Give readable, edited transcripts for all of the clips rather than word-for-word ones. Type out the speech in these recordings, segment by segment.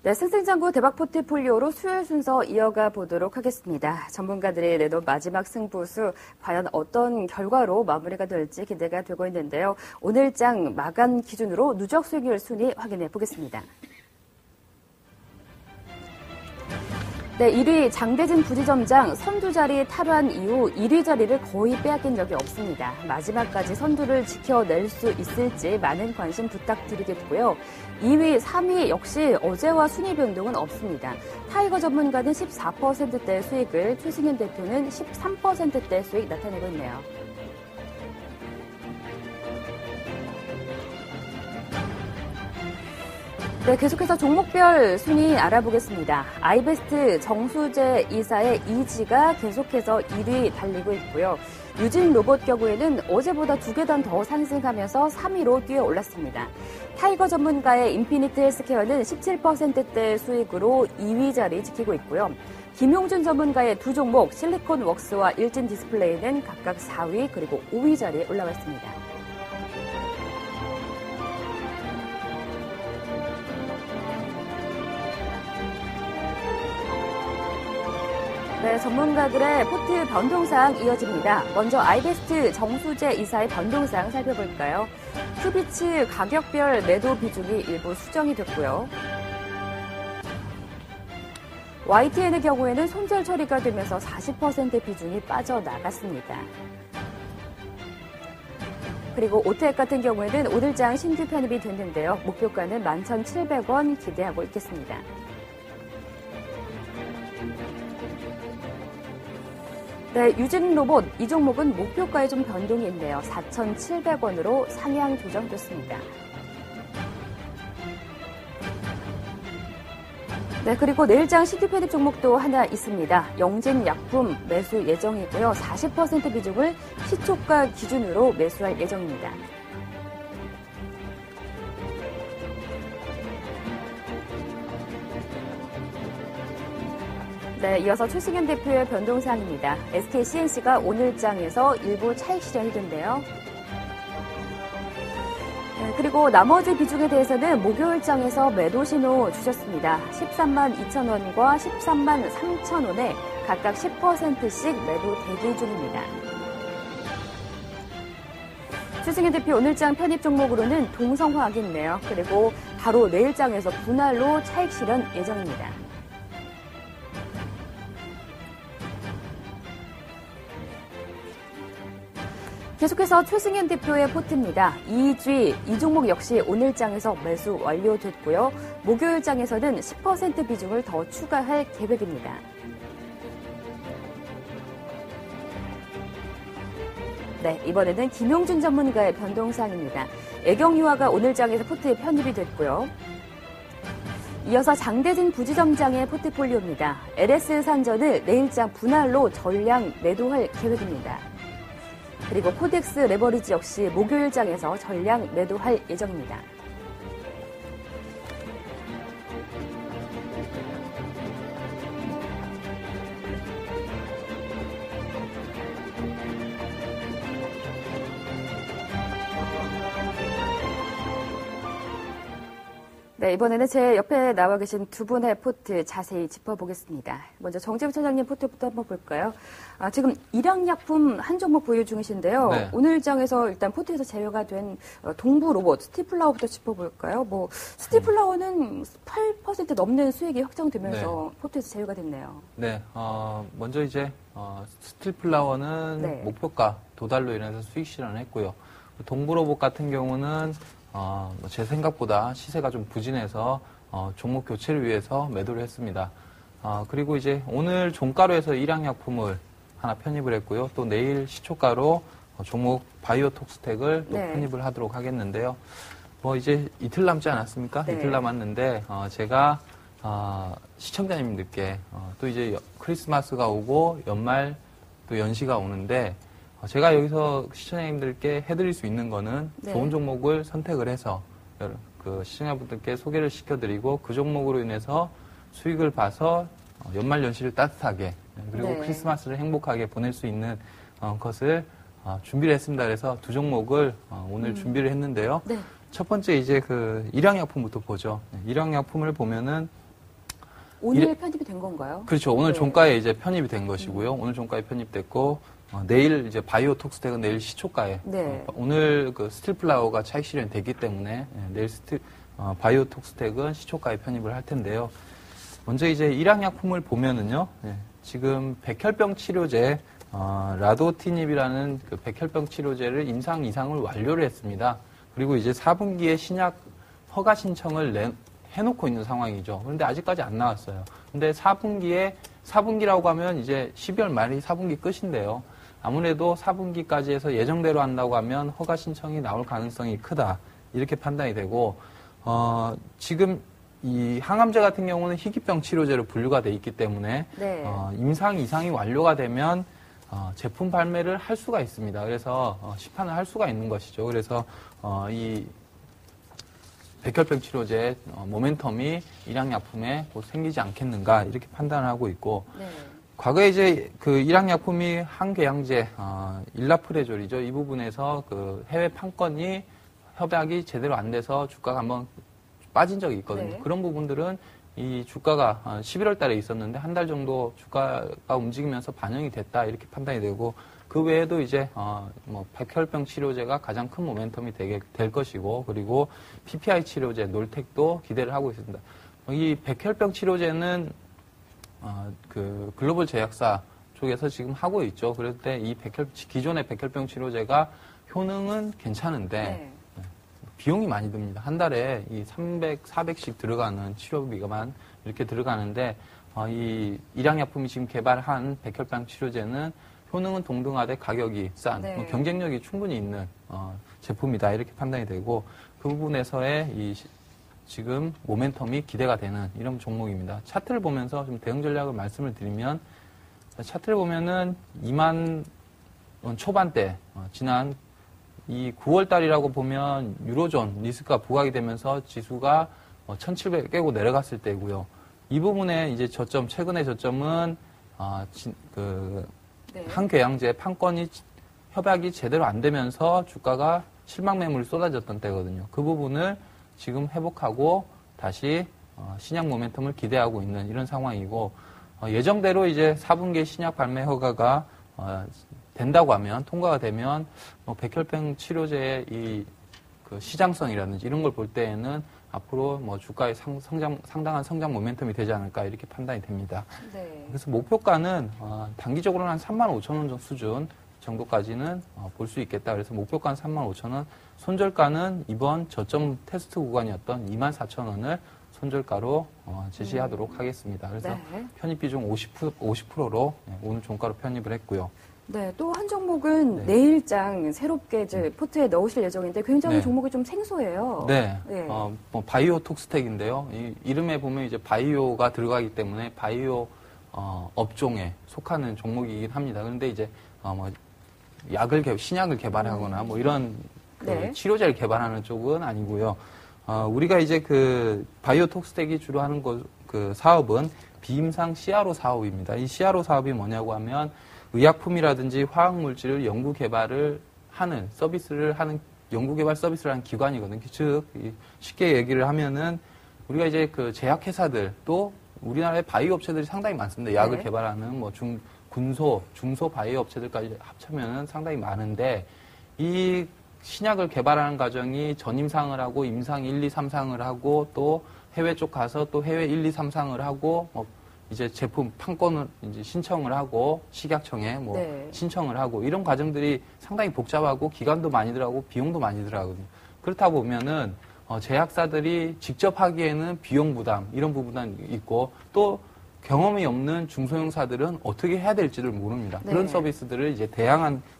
네, 승승장구 대박 포트폴리오로 수요일 순서 이어가 보도록 하겠습니다. 전문가들이 내놓은 마지막 승부수, 과연 어떤 결과로 마무리가 될지 기대가 되고 있는데요. 오늘장 마감 기준으로 누적 수익률 순위 확인해 보겠습니다. 네, 1위 장대진 부지점장 선두 자리 탈환 이후 1위 자리를 거의 빼앗긴 적이 없습니다. 마지막까지 선두를 지켜낼 수 있을지 많은 관심 부탁드리겠고요. 2위, 3위 역시 어제와 순위 변동은 없습니다. 타이거 전문가는 14%대 수익을, 최승현 대표는 13%대 수익 나타내고 있네요. 네, 계속해서 종목별 순위 알아보겠습니다. 아이베스트 정수재 이사의 이지가 계속해서 1위 달리고 있고요. 유진 로봇 경우에는 어제보다 2계단 더 상승하면서 3위로 뛰어 올랐습니다. 타이거 전문가의 인피니트 헬스케어는 17%대 수익으로 2위 자리 지키고 있고요. 김용준 전문가의 두 종목 실리콘웍스와 일진 디스플레이는 각각 4위 그리고 5위 자리에 올라와 있습니다. 네, 전문가들의 포트 변동사항 이어집니다. 먼저 아이베스트 정수재 이사의 변동사항 살펴볼까요? 큐비츠 가격별 매도 비중이 일부 수정이 됐고요. YTN의 경우에는 손절 처리가 되면서 40% 비중이 빠져나갔습니다. 그리고 오테액 같은 경우에는 오늘장 신규 편입이 됐는데요. 목표가는 11,700원 기대하고 있겠습니다. 네, 유진 로봇 이 종목은 목표가에 좀 변동이 있네요. 4,700원으로 상향 조정됐습니다. 네, 그리고 내일장 신규 편입 종목도 하나 있습니다. 영진약품 매수 예정이고요. 40% 비중을 시초가 기준으로 매수할 예정입니다. 네, 이어서 최승현 대표의 변동사항입니다. SKCNC가 오늘장에서 일부 차익 실현이 된대요. 네, 그리고 나머지 비중에 대해서는 목요일장에서 매도 신호 주셨습니다. 13만 2천 원과 13만 3천 원에 각각 10%씩 매도 대기 중입니다. 최승현 대표 오늘장 편입 종목으로는 동성화학이 있네요. 그리고 바로 내일장에서 분할로 차익 실현 예정입니다. 계속해서 최승현 대표의 포트입니다. EG, 이 종목 역시 오늘장에서 매수 완료됐고요. 목요일장에서는 10% 비중을 더 추가할 계획입니다. 네, 이번에는 김용준 전문가의 변동사항입니다. 애경유화가 오늘장에서 포트에 편입이 됐고요. 이어서 장대진 부지점장의 포트폴리오입니다. LS산전을 내일장 분할로 전량 매도할 계획입니다. 그리고 코덱스 레버리지 역시 목요일장에서 전량 매도할 예정입니다. 네, 이번에는 제 옆에 나와 계신 두 분의 포트 자세히 짚어보겠습니다. 먼저 정재훈 차장님 포트부터 한번 볼까요? 지금 일양약품 한 종목 보유 중이신데요. 네. 오늘장에서 일단 포트에서 제외가 된 동부로봇, 스티플라워부터 짚어볼까요? 스티플라워는 8% 넘는 수익이 확정되면서 네. 포트에서 제외가 됐네요. 네, 먼저 이제 스티플라워는 네. 목표가 도달로 인해서 수익 실현을 했고요. 동부로봇 같은 경우는 제 생각보다 시세가 좀 부진해서 종목 교체를 위해서 매도를 했습니다. 그리고 이제 오늘 종가로에서 일양약품을 하나 편입을 했고요. 또 내일 시초가로 종목 바이오톡스텍을 또 네. 편입을 하도록 하겠는데요. 이제 이틀 남지 않았습니까? 네. 이틀 남았는데 제가 시청자님들께 또 이제 크리스마스가 오고 연말 또 연시가 오는데 제가 여기서 시청자님들께 해드릴 수 있는 거는 네. 좋은 종목을 선택을 해서 그 시청자분들께 소개를 시켜드리고 그 종목으로 인해서 수익을 봐서 연말 연시를 따뜻하게 그리고 네. 크리스마스를 행복하게 보낼 수 있는 것을 준비를 했습니다. 그래서 두 종목을 오늘 준비를 했는데요. 네. 첫 번째 이제 그 일양약품부터 보죠. 일양약품을 보면은 오늘 편입이 된 건가요? 그렇죠. 오늘 종가에 이제 편입이 된 것이고요. 오늘 종가에 편입됐고, 내일 이제 바이오톡스텍은 내일 시초가에. 오늘 그 스틸플라워가 차익 실현이 됐기 때문에 내일 바이오톡스텍은 시초가에 편입을 할 텐데요. 먼저 이제 일양약품을 보면은요, 지금 백혈병 치료제, 라도티닙이라는 그 백혈병 치료제를 임상 이상을 완료를 했습니다. 그리고 이제 4분기에 신약 허가 신청을 해놓고 있는 상황이죠. 그런데 아직까지 안 나왔어요. 근데 4분기라고 하면 이제 12월 말이 4분기 끝인데요. 아무래도 4분기까지 해서 예정대로 한다고 하면 허가 신청이 나올 가능성이 크다. 이렇게 판단이 되고, 지금 이 항암제 같은 경우는 희귀병 치료제로 분류가 돼 있기 때문에 임상 이상이 완료가 되면 제품 발매를 할 수가 있습니다. 그래서 시판을 할 수가 있는 것이죠. 그래서 이 백혈병 치료제 모멘텀이 일양약품에 곧 생기지 않겠는가 이렇게 판단을 하고 있고 과거에 이제 그 일양약품이 항궤양제 일라프레졸이죠. 이 부분에서 그 해외 판권이 협약이 제대로 안 돼서 주가가 한번 빠진 적이 있거든요. 그런 부분들은 이 주가가 11월 달에 있었는데 한 달 정도 주가가 움직이면서 반영이 됐다 이렇게 판단이 되고 그 외에도 이제 뭐 백혈병 치료제가 가장 큰 모멘텀이 되게 될 것이고 그리고 PPI 치료제 놀텍도 기대를 하고 있습니다. 이 백혈병 치료제는 그 글로벌 제약사 쪽에서 지금 하고 있죠. 그럴 때 이 기존의 백혈병 치료제가 효능은 괜찮은데 비용이 많이 듭니다. 한 달에 이 300, 400씩 들어가는 치료비가만 이렇게 들어가는데 이 일양약품이 지금 개발한 백혈병 치료제는 효능은 동등하되 가격이 싼 뭐 경쟁력이 충분히 있는 제품이다 이렇게 판단이 되고 그 부분에서의 이 지금 모멘텀이 기대가 되는 이런 종목입니다. 차트를 보면서 좀 대응 전략을 말씀을 드리면 차트를 보면은 2만 원 초반대 지난 이 9월 달이라고 보면 유로존 리스크가 부각이 되면서 지수가 1700 깨고 내려갔을 때고요. 이 부분에 이제 저점 최근의 저점은 항궤양제 판권이 협약이 제대로 안 되면서 주가가 실망 매물이 쏟아졌던 때거든요. 그 부분을 지금 회복하고 다시 신약 모멘텀을 기대하고 있는 이런 상황이고 예정대로 이제 4분기 신약 발매 허가가 된다고 하면 통과가 되면 백혈병 치료제의 이 그 시장성이라든지 이런 걸 볼 때에는 앞으로 뭐 주가의 상당한 성장 모멘텀이 되지 않을까 이렇게 판단이 됩니다. 그래서 목표가는 단기적으로는 한 35,000원 수준 정도까지는 볼 수 있겠다. 그래서 목표가는 35,000원, 손절가는 이번 저점 테스트 구간이었던 24,000원을 손절가로 제시하도록 하겠습니다. 그래서 편입 비중 50%로 오늘 종가로 편입을 했고요. 네, 또 한 종목은 내일장 새롭게 이제 포트에 넣으실 예정인데 굉장히 종목이 좀 생소해요. 뭐 바이오톡스텍인데요. 이 이름에 보면 이제 바이오가 들어가기 때문에 바이오 업종에 속하는 종목이긴 합니다. 그런데 이제 뭐 신약을 개발하거나 뭐 이런 치료제를 개발하는 쪽은 아니고요. 우리가 이제 그 바이오톡스텍이 주로 하는 그 사업은 비임상 CRO 사업입니다. 이 CRO 사업이 뭐냐고 하면 의약품이라든지 화학물질을 연구개발을 하는 연구개발 서비스를 하는 기관이거든요. 즉, 쉽게 얘기를 하면은 우리가 이제 그 제약회사들 또 우리나라의 바이오 업체들이 상당히 많습니다. 약을 개발하는 뭐 중소 바이오 업체들까지 합치면은 상당히 많은데 이 신약을 개발하는 과정이 전임상을 하고 임상 1, 2, 3상을 하고 또 해외 쪽 가서 또 해외 1, 2, 3상을 하고 이제 제품 판권을 이제 신청을 하고 식약청에 신청을 하고 이런 과정들이 상당히 복잡하고 기간도 많이 들어가고 비용도 많이 들어가거든요. 그렇다 보면은 제약사들이 직접 하기에는 비용 부담 이런 부분이 있고 또 경험이 없는 중소형사들은 어떻게 해야 될지를 모릅니다. 그런 서비스들을 이제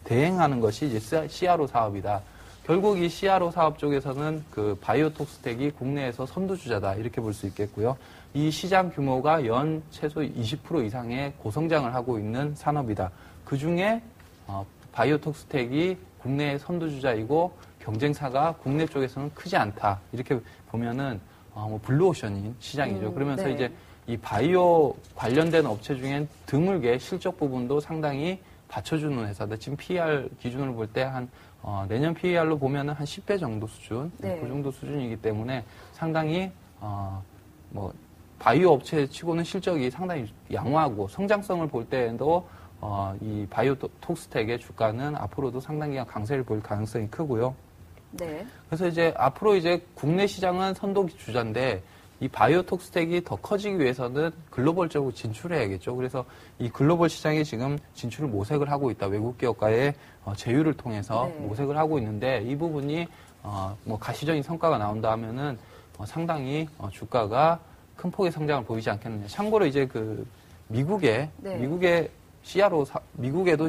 대행하는 것이 이제 CRO 사업이다. 결국 이 CRO 사업 쪽에서는 그 바이오톡스텍이 국내에서 선두주자다 이렇게 볼 수 있겠고요. 이 시장 규모가 연 최소 20% 이상의 고성장을 하고 있는 산업이다. 그 중에 바이오톡스텍이 국내의 선두주자이고 경쟁사가 국내 쪽에서는 크지 않다. 이렇게 보면은 블루오션인 시장이죠. 그러면서 이제 이 바이오 관련된 업체 중엔 드물게 실적 부분도 상당히 받쳐주는 회사다. 지금 PER 기준으로 볼 때 내년 PER로 보면은 한 10배 정도 수준, 그 정도 수준이기 때문에 상당히 바이오 업체 치고는 실적이 상당히 양호하고 성장성을 볼 때에도 이 바이오 톡스텍의 주가는 앞으로도 상당히 강세를 보일 가능성이 크고요. 네. 그래서 이제 앞으로 이제 국내 시장은 선도 주자인데 이 바이오 톡스텍이 더 커지기 위해서는 글로벌적으로 진출해야겠죠. 그래서 이 글로벌 시장에 지금 진출을 모색을 하고 있다. 외국 기업과의 제휴를 통해서 네. 모색을 하고 있는데 이 부분이 뭐 가시적인 성과가 나온다 하면은 상당히 주가가 큰 폭의 성장을 보이지 않겠느냐. 참고로 이제 그 미국에도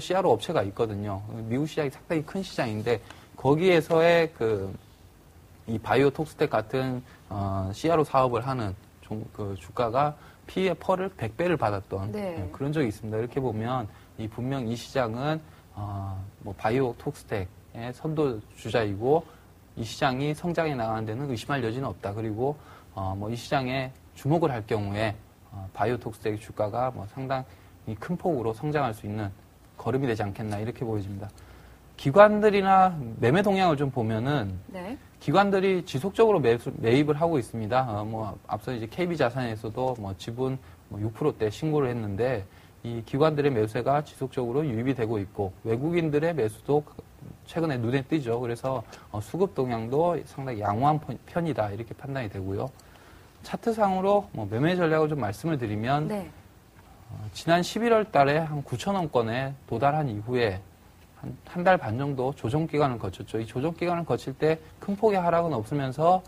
CRO 업체가 있거든요. 미국 시장이 상당히 큰 시장인데 거기에서의 이 바이오 톡스텍 같은 CRO 사업을 하는 그 주가가 P의 펄을 100배를 받았던 네. 그런 적이 있습니다. 이렇게 보면 분명 이 시장은 뭐 바이오 톡스텍의 선도 주자이고 이 시장이 성장해 나가는 데는 의심할 여지는 없다. 그리고 뭐 이 시장에 주목을 할 경우에 바이오 톡스텍의 주가가 뭐 상당히 큰 폭으로 성장할 수 있는 걸음이 되지 않겠나 이렇게 보여집니다. 기관들이나 매매 동향을 좀 보면은 네. 기관들이 지속적으로 매입을 하고 있습니다. 뭐 앞서 이제 KB자산에서도 뭐 지분 6%대 신고를 했는데 이 기관들의 매수세가 지속적으로 유입이 되고 있고 외국인들의 매수도 최근에 눈에 띄죠. 그래서 수급 동향도 상당히 양호한 편이다 이렇게 판단이 되고요. 차트상으로 뭐 매매 전략을 좀 말씀을 드리면 네. 지난 11월 달에 한 9,000원 건에 도달한 이후에 한 달 반 정도 조정 기간을 거쳤죠. 이 조정 기간을 거칠 때 큰 폭의 하락은 없으면서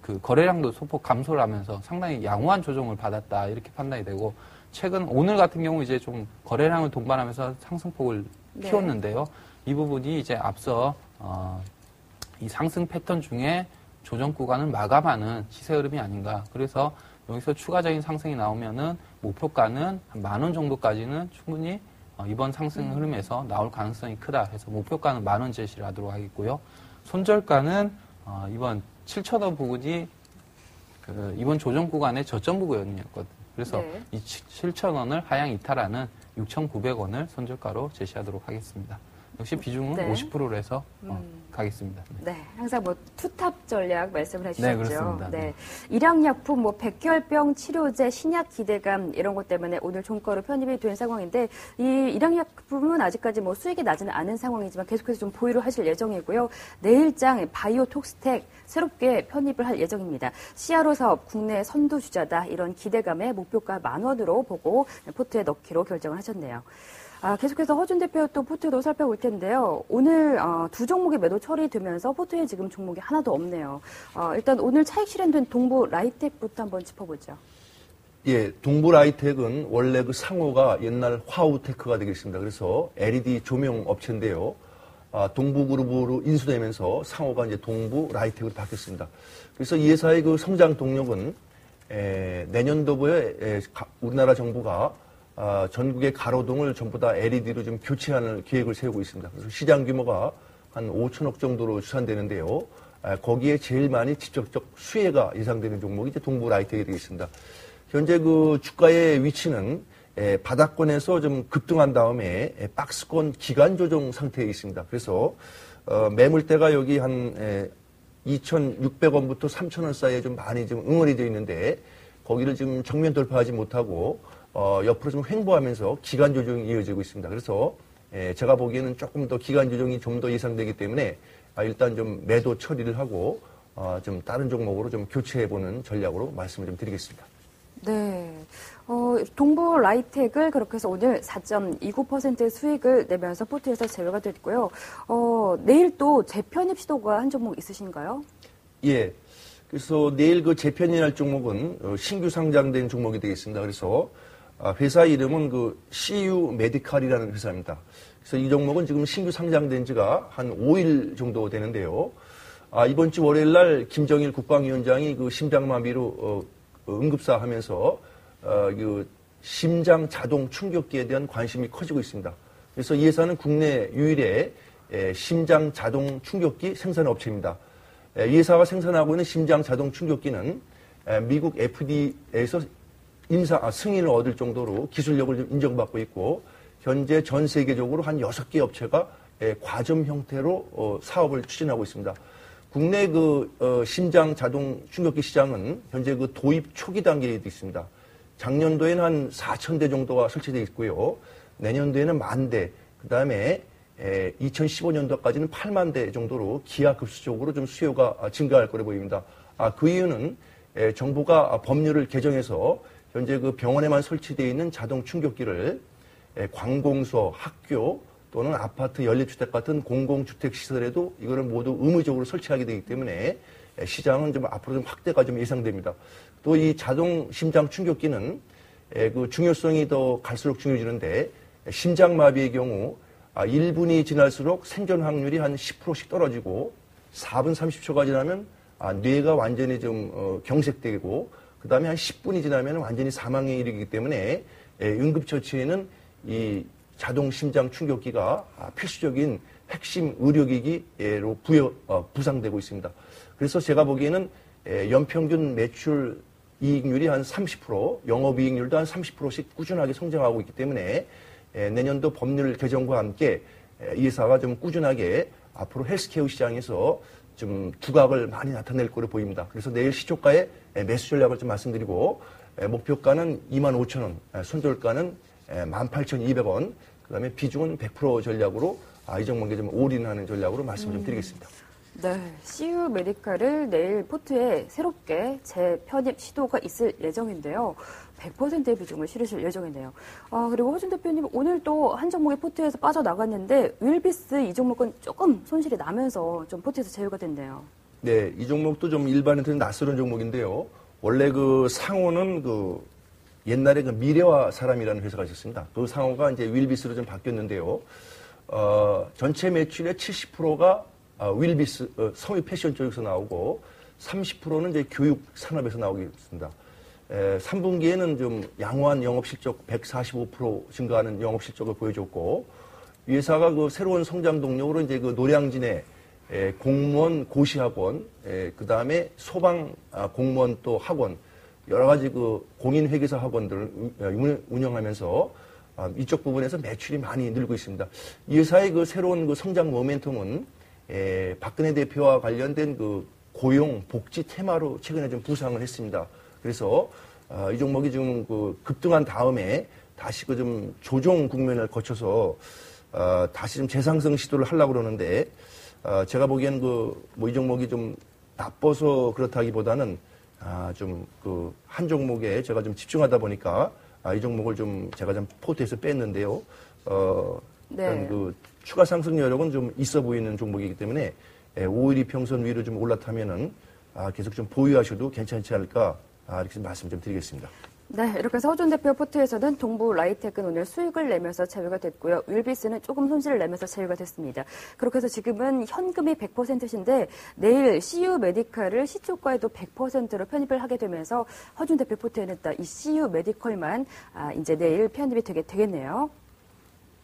그 거래량도 소폭 감소를 하면서 상당히 양호한 조정을 받았다 이렇게 판단이 되고 최근 오늘 같은 경우 이제 좀 거래량을 동반하면서 상승폭을 네. 키웠는데요. 이 부분이 이제 앞서 이 상승 패턴 중에 조정 구간을 마감하는 시세 흐름이 아닌가. 그래서 여기서 추가적인 상승이 나오면은 목표가는 한 10,000원 정도까지는 충분히 이번 상승 흐름에서 나올 가능성이 크다 해서 목표가는 10,000원 제시를 하도록 하겠고요. 손절가는 이번 7,000원 부근이 이번 조정 구간의 저점 부근이었거든요. 그래서 네. 이 7,000원을 하향 이탈하는 6,900원을 손절가로 제시하도록 하겠습니다. 역시 비중은 네. 50%로 해서 가겠습니다. 네, 항상 뭐 투탑 전략 말씀을 해주셨죠. 네, 그렇습니다. 네, 일양약품, 뭐 백혈병 치료제, 신약 기대감 이런 것 때문에 오늘 종가로 편입이 된 상황인데 이 일양약품은 아직까지 뭐 수익이 나지는 않은 상황이지만 계속해서 좀 보유를 하실 예정이고요. 내일장 바이오 톡스텍 새롭게 편입을 할 예정입니다. CRO 사업 국내 선두주자다 이런 기대감에 목표가 10,000원으로 보고 포트에 넣기로 결정을 하셨네요. 계속해서 허준 대표 또 포트도 살펴볼 텐데요. 오늘 두 종목의 매도 처리되면서 포트에 지금 종목이 하나도 없네요. 일단 오늘 차익 실현된 동부 라이텍부터 한번 짚어보죠. 예, 동부 라이텍은 원래 그 상호가 옛날 화우테크가 되겠습니다. 그래서 LED 조명 업체인데요. 동부그룹으로 인수되면서 상호가 이제 동부 라이텍으로 바뀌었습니다. 그래서 이 회사의 그 성장 동력은 내년도부에 우리나라 정부가 전국의 가로등을 전부 다 LED로 좀 교체하는 계획을 세우고 있습니다. 그래서 시장 규모가 한 5천억 정도로 추산되는데요. 거기에 제일 많이 직접적 수혜가 예상되는 종목이 이제 동부 라이텍이 되겠습니다. 현재 그 주가의 위치는 바닥권에서 좀 급등한 다음에 박스권 기간 조정 상태에 있습니다. 그래서 매물대가 여기 한 2,600원부터 3,000원 사이에 좀 많이 좀 응어리 되어 있는데 거기를 지금 정면 돌파하지 못하고 옆으로 좀 횡보하면서 기간 조정이 이어지고 있습니다. 그래서 제가 보기에는 조금 더 기간 조정이 좀 더 예상되기 때문에 일단 좀 매도 처리를 하고 좀 다른 종목으로 좀 교체해보는 전략으로 말씀을 좀 드리겠습니다. 네. 동부 라이텍을 그렇게 해서 오늘 4.29%의 수익을 내면서 포트에서 제외가 됐고요. 내일 또 재편입 시도가 한 종목 있으신가요? 예. 그래서 내일 그 재편입할 종목은 신규 상장된 종목이 되겠습니다. 그래서 회사 이름은 그 CU 메디칼이라는 회사입니다. 그래서 이 종목은 지금 신규 상장된 지가 한 5일 정도 되는데요. 이번 주 월요일 날 김정일 국방위원장이 그 심장마비로 응급사 하면서 그 심장 자동 충격기에 대한 관심이 커지고 있습니다. 그래서 이 회사는 국내 유일의 심장 자동 충격기 생산 업체입니다. 이 회사가 생산하고 있는 심장 자동 충격기는 미국 FDA에서 승인을 얻을 정도로 기술력을 좀 인정받고 있고 현재 전 세계적으로 한 6개 업체가 과점 형태로 사업을 추진하고 있습니다. 국내 심장 자동 충격기 시장은 현재 도입 초기 단계에 있습니다. 작년도에는 한 4,000대 정도가 설치되어 있고요. 내년도에는 10,000대, 그 다음에 2015년도까지는 8만 대 정도로 기하급수적으로 좀 수요가 증가할 거로 보입니다. 그 이유는 정부가 법률을 개정해서 현재 병원에만 설치되어 있는 자동 충격기를 관공서, 학교 또는 아파트, 연립주택 같은 공공주택 시설에도 이거를 모두 의무적으로 설치하게 되기 때문에 시장은 좀 앞으로 좀 확대가 좀 예상됩니다. 또 이 자동 심장 충격기는 중요성이 더 갈수록 중요해지는데 심장마비의 경우 1분이 지날수록 생존 확률이 한 10%씩 떨어지고 4분 30초가 지나면 뇌가 완전히 좀 경색되고 그 다음에 한 10분이 지나면 완전히 사망에 이르기 때문에 응급처치에는 이 자동 심장 충격기가 필수적인 핵심 의료기기로 부상되고 있습니다. 그래서 제가 보기에는 연평균 매출 이익률이 한 30%, 영업이익률도 한 30%씩 꾸준하게 성장하고 있기 때문에 내년도 법률 개정과 함께 이 회사가 좀 꾸준하게 앞으로 헬스케어 시장에서 좀 두각을 많이 나타낼 거로 보입니다. 그래서 내일 시초가의 매수 전략을 좀 말씀드리고 목표가는 25,000원, 손절가는 18,200원, 그 다음에 비중은 100% 전략으로 이 종목에 좀 올인하는 전략으로 말씀 좀 드리겠습니다. 네, CU 메디칼을 내일 포트에 새롭게 재편입 시도가 있을 예정인데요. 100%의 비중을 실으실 예정이네요. 그리고 허준 대표님 오늘 또 한 종목이 포트에서 빠져나갔는데 윌비스 이 종목은 조금 손실이 나면서 좀 포트에서 제외가 됐네요. 네, 이 종목도 좀 일반인들은 낯설은 종목인데요. 원래 상호는 옛날에 미래와 사람이라는 회사가 있었습니다. 그 상호가 이제 윌비스로 좀 바뀌었는데요. 전체 매출의 70%가 윌비스 성유 패션 쪽에서 나오고 30%는 이제 교육 산업에서 나오게 됐습니다. 3분기에는 좀 양호한 영업실적 145% 증가하는 영업실적을 보여줬고 이 회사가 새로운 성장 동력으로 이제 노량진에 공무원 고시학원, 그 다음에 소방 공무원 또 학원 여러 가지 공인회계사 학원들을 운영하면서 이쪽 부분에서 매출이 많이 늘고 있습니다. 이 회사의 새로운 성장 모멘텀은 박근혜 대표와 관련된 고용, 복지 테마로 최근에 좀 부상을 했습니다. 그래서 이 종목이 좀 급등한 다음에 다시 좀 조정 국면을 거쳐서 다시 좀 재상승 시도를 하려고 그러는데 제가 보기에는 이 종목이 좀 나빠서 그렇다기보다는 좀 한 종목에 제가 좀 집중하다 보니까 이 종목을 좀 제가 좀 포트에서 뺐는데요. 네. 추가 상승 여력은 좀 있어 보이는 종목이기 때문에 5일 이평선 위로 좀 올라타면은 계속 좀 보유하셔도 괜찮지 않을까 이렇게 말씀 좀 드리겠습니다. 네, 이렇게 해서 허준 대표 포트에서는 동부 라이텍은 오늘 수익을 내면서 제외가 됐고요. 윌비스는 조금 손실을 내면서 제외가 됐습니다. 그렇게 해서 지금은 현금이 100%신데 내일 CU 메디칼을 시초가에도 100%로 편입을 하게 되면서 허준 대표 포트에는 이 CU 메디컬만 이제 내일 편입이 되겠네요.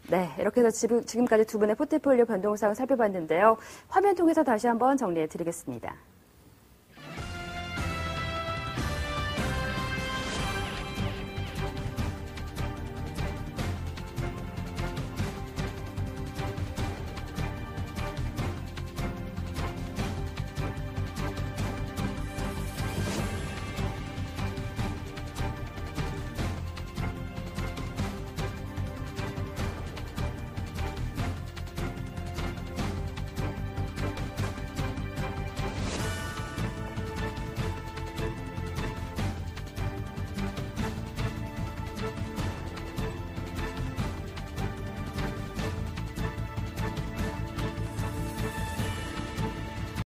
네, 이렇게 해서 지금까지 두 분의 포트폴리오 변동사항 살펴봤는데요. 화면 통해서 다시 한번 정리해 드리겠습니다.